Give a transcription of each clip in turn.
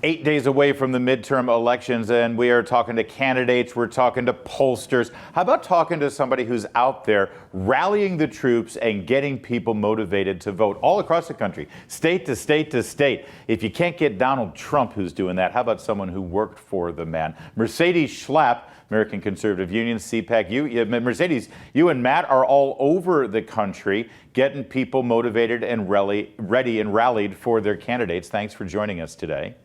8 days away from the midterm elections, and we are talking to candidates, we're talking to pollsters. How about talking to somebody who's out there rallying the troops and getting people motivated to vote all across the country, state to state to state? If you can't get Donald Trump who's doing that, how about someone who worked for the man? Mercedes Schlapp, American Conservative Union, CPAC. Mercedes, you and Matt are all over the country getting people motivated and ready and rallied for their candidates. Thanks for joining us today.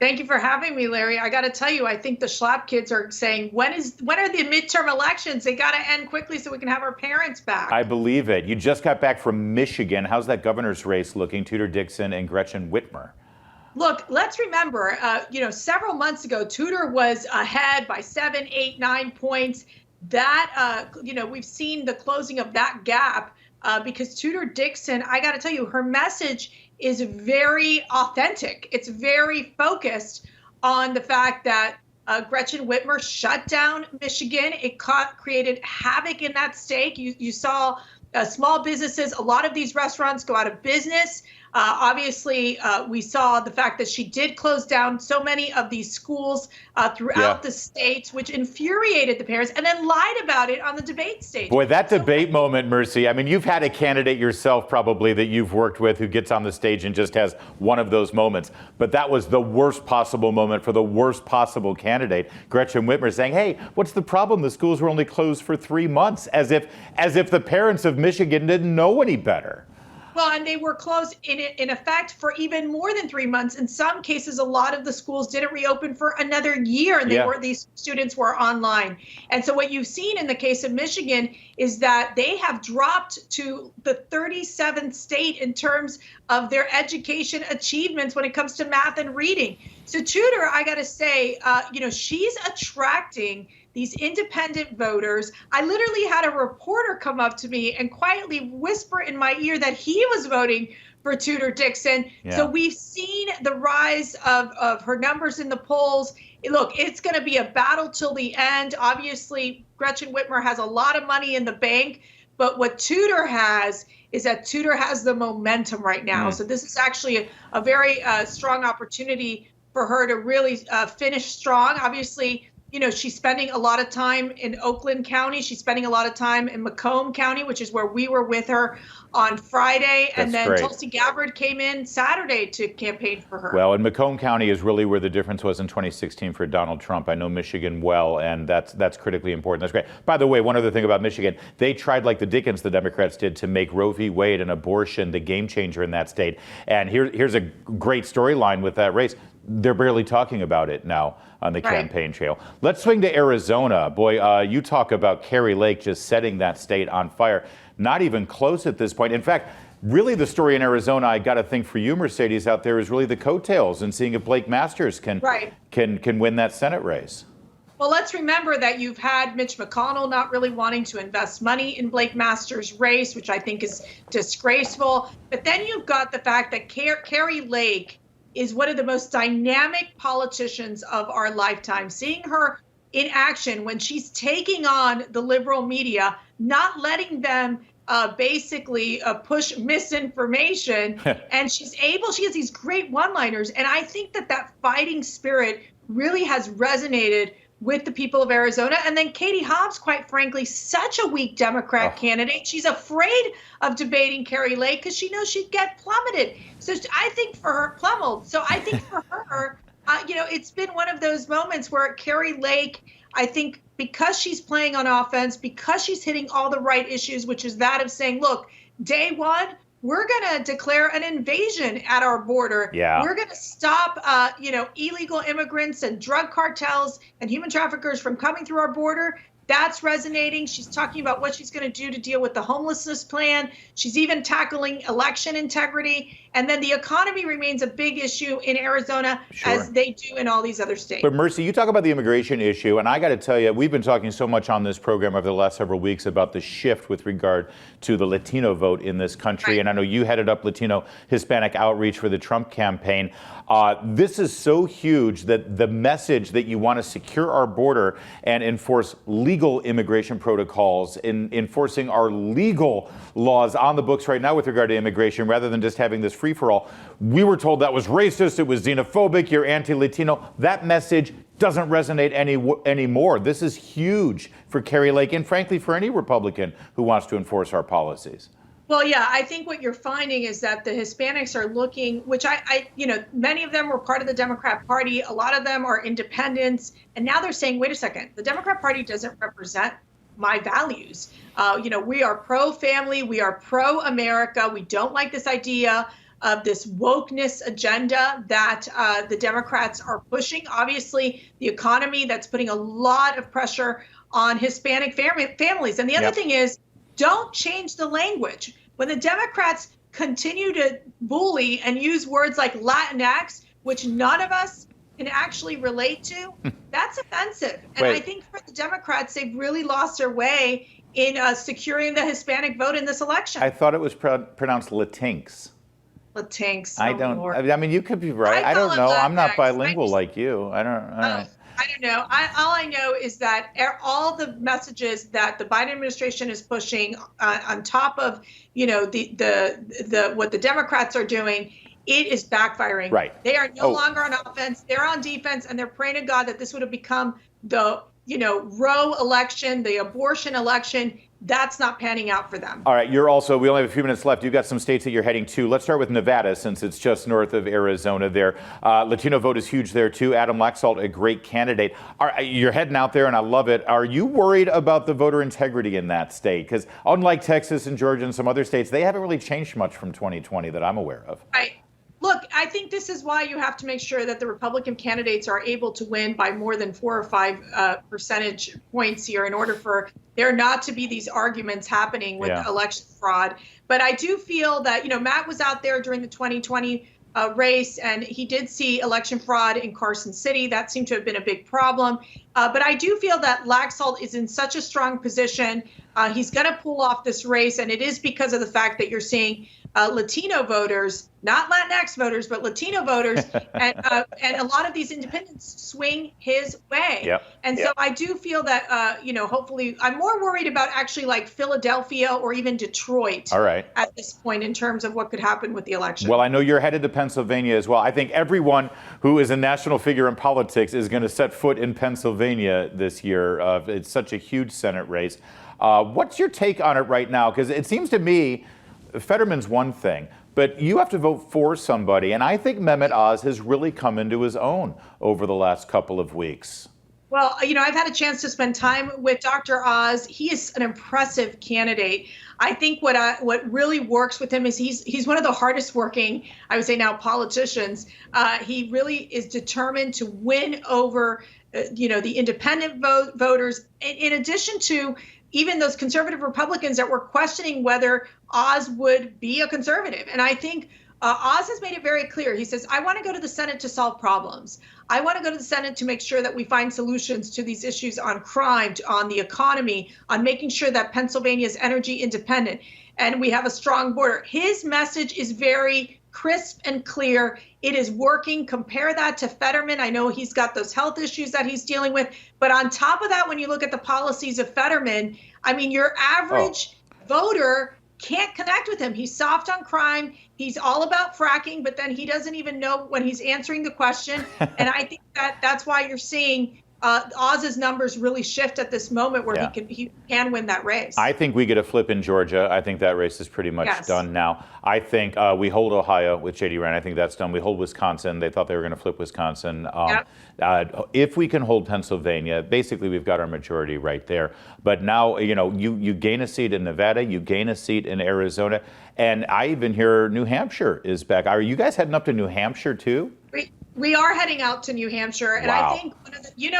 Thank you for having me, Larry. I got to tell you, I think the Schlapp kids are saying, when are the midterm elections? They got to end quickly so we can have our parents back. I believe it. You just got back from Michigan. How's that governor's race looking? Tudor Dixon and Gretchen Whitmer. Look, let's remember, several months ago, Tudor was ahead by 7, 8, 9 points. That, we've seen the closing of that gap because Tudor Dixon, I got to tell you, her message is very authentic. It's very focused on the fact that Gretchen Whitmer shut down Michigan. It created havoc in that state. You saw small businesses, a lot of these restaurants go out of business. Obviously, we saw the fact that she did close down so many of these schools throughout the state, which infuriated the parents, and then lied about it on the debate stage. Boy, that debate moment, Mercy. I mean, you've had a candidate yourself probably that you've worked with who gets on the stage and just has one of those moments. But that was the worst possible moment for the worst possible candidate. Gretchen Whitmer saying, hey, what's the problem? The schools were only closed for 3 months, as if the parents of Michigan didn't know any better. Well, and they were closed in effect for even more than 3 months. In some cases, a lot of the schools didn't reopen for another year, and these students were online. And so what you've seen in the case of Michigan is that they have dropped to the 37th state in terms of their education achievements when it comes to math and reading. So Tudor, I got to say, she's attracting these independent voters. I literally had a reporter come up to me and quietly whisper in my ear that he was voting for Tudor Dixon. Yeah. So we've seen the rise of her numbers in the polls. Look, it's going to be a battle till the end. Obviously, Gretchen Whitmer has a lot of money in the bank, but what Tudor has is that Tudor has the momentum right now. So this is actually a very strong opportunity for her to really finish strong. Obviously, she's spending a lot of time in Oakland County. She's spending a lot of time in Macomb County, which is where we were with her on Friday. And then Tulsi Gabbard came in Saturday to campaign for her. Well, and Macomb County is really where the difference was in 2016 for Donald Trump. I know Michigan well, and that's critically important. That's great. By the way, one other thing about Michigan, they tried like the Dickens, the Democrats did, to make Roe v. Wade and abortion the game changer in that state. And here's a great storyline with that race. They're barely talking about it now on the campaign trail. Let's swing to Arizona. Boy, you talk about Kari Lake just setting that state on fire. Not even close at this point. In fact, really the story in Arizona, I got to think for you, Mercedes, out there is really the coattails and seeing if Blake Masters can win that Senate race. Well, let's remember that you've had Mitch McConnell not really wanting to invest money in Blake Masters' race, which I think is disgraceful. But then you've got the fact that Kari Lake is one of the most dynamic politicians of our lifetime. Seeing her in action when she's taking on the liberal media, not letting them basically push misinformation. And she has these great one-liners. And I think that fighting spirit really has resonated with the people of Arizona. And then Katie Hobbs, quite frankly, such a weak Democrat candidate. She's afraid of debating Kari Lake because she knows she'd get plummeted. So I think for her, it's been one of those moments where Kari Lake, I think because she's playing on offense, because she's hitting all the right issues, which is that of saying, look, day one, we're going to declare an invasion at our border. Yeah. We're going to stop, illegal immigrants and drug cartels and human traffickers from coming through our border. That's resonating. She's talking about what she's going to do to deal with the homelessness plan. She's even tackling election integrity. And then the economy remains a big issue in Arizona, as they do in all these other states. But Mercy, you talk about the immigration issue, and I got to tell you, we've been talking so much on this program over the last several weeks about the shift with regard to the Latino vote in this country. And I know you headed up Latino Hispanic outreach for the Trump campaign. This is so huge that the message that you want to secure our border and enforce legal legal immigration protocols, in enforcing our legal laws on the books right now with regard to immigration, rather than just having this free-for-all. We were told that was racist, it was xenophobic, you're anti-Latino. That message doesn't resonate anymore. This is huge for Kari Lake and, frankly, for any Republican who wants to enforce our policies. Well, yeah, I think what you're finding is that the Hispanics are looking, which many of them were part of the Democrat Party. A lot of them are independents. And now they're saying, wait a second, the Democrat Party doesn't represent my values. We are pro-family. We are pro-America. We don't like this idea of this wokeness agenda that the Democrats are pushing. Obviously, the economy, that's putting a lot of pressure on Hispanic families. And the other thing is, don't change the language. When the Democrats continue to bully and use words like Latinx, which none of us can actually relate to, that's offensive. And I think for the Democrats, they've really lost their way in securing the Hispanic vote in this election. I thought it was pronounced Latinx. Latinx. I don't. I mean, you could be right. I don't know. I'm not bilingual like you. I don't. I don't know. All I know is that all the messages that the Biden administration is pushing, on top of the what the Democrats are doing, it is backfiring. Right. They are no longer on offense; they're on defense, and they're praying to God that this would have become the Roe election, the abortion election. That's not panning out for them. All right, we only have a few minutes left. You've got some states that you're heading to. Let's start with Nevada, since it's just north of Arizona there. Latino vote is huge there, too. Adam Laxalt, a great candidate. You're heading out there, and I love it. Are you worried about the voter integrity in that state? Because unlike Texas and Georgia and some other states, they haven't really changed much from 2020 that I'm aware of. Right. Look, I think this is why you have to make sure that the Republican candidates are able to win by more than 4 or 5 percentage points here in order for there not to be these arguments happening with election fraud. But I do feel that, Matt was out there during the 2020 race, and he did see election fraud in Carson City. That seemed to have been a big problem. But I do feel that Laxalt is in such a strong position. He's going to pull off this race, and it is because of the fact that you're seeing Latino voters, not Latinx voters, but Latino voters, and a lot of these independents swing his way. Yep. And so I do feel that, hopefully, I'm more worried about actually like Philadelphia or even Detroit at this point in terms of what could happen with the election. Well, I know you're headed to Pennsylvania as well. I think everyone who is a national figure in politics is going to set foot in Pennsylvania this year. It's such a huge Senate race. What's your take on it right now? Because it seems to me Fetterman's one thing, but you have to vote for somebody. And I think Mehmet Oz has really come into his own over the last couple of weeks. Well, I've had a chance to spend time with Dr. Oz. He is an impressive candidate. I think what really works with him is he's one of the hardest working, I would say now, politicians. He really is determined to win over, the independent voters, in addition to even those conservative Republicans that were questioning whether Oz would be a conservative. And I think Oz has made it very clear. He says, I want to go to the Senate to solve problems. I want to go to the Senate to make sure that we find solutions to these issues on crime, on the economy, on making sure that Pennsylvania is energy independent, and we have a strong border. His message is very crisp and clear. It is working. Compare that to Fetterman. I know he's got those health issues that he's dealing with. But on top of that, when you look at the policies of Fetterman, I mean, your average voter can't connect with him. He's soft on crime. He's all about fracking, but then he doesn't even know when he's answering the question. And I think that's why you're seeing Oz's numbers really shift at this moment where he can win that race. I think we get a flip in Georgia. I think that race is pretty much done now. I think we hold Ohio with J.D. Ryan. I think that's done. We hold Wisconsin. They thought they were going to flip Wisconsin. If we can hold Pennsylvania, basically we've got our majority right there. But now, you gain a seat in Nevada, you gain a seat in Arizona, and I even hear New Hampshire is back. Are you guys heading up to New Hampshire too? We are heading out to New Hampshire, and I think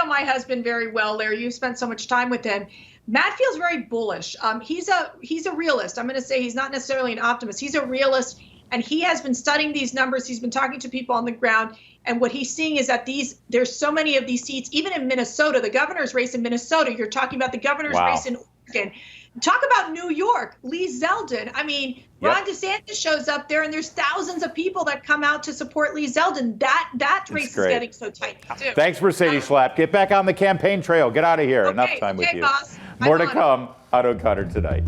my husband very well, Larry. You spent so much time with him. Matt feels very bullish. He's a realist. I'm going to say he's not necessarily an optimist. He's a realist, and he has been studying these numbers. He's been talking to people on the ground, and what he's seeing is that there's so many of these seats, even in Minnesota, the governor's race in Minnesota. You're talking about the governor's race in Oregon. talk about New York, Lee Zeldin. I mean, Ron DeSantis shows up there, and there's thousands of people that come out to support Lee Zeldin. That race is getting so tight, too. Thanks, Mercedes Schlapp. Get back on the campaign trail. Get out of here. Enough time with you. Boss. More to come. Out on Cutter tonight.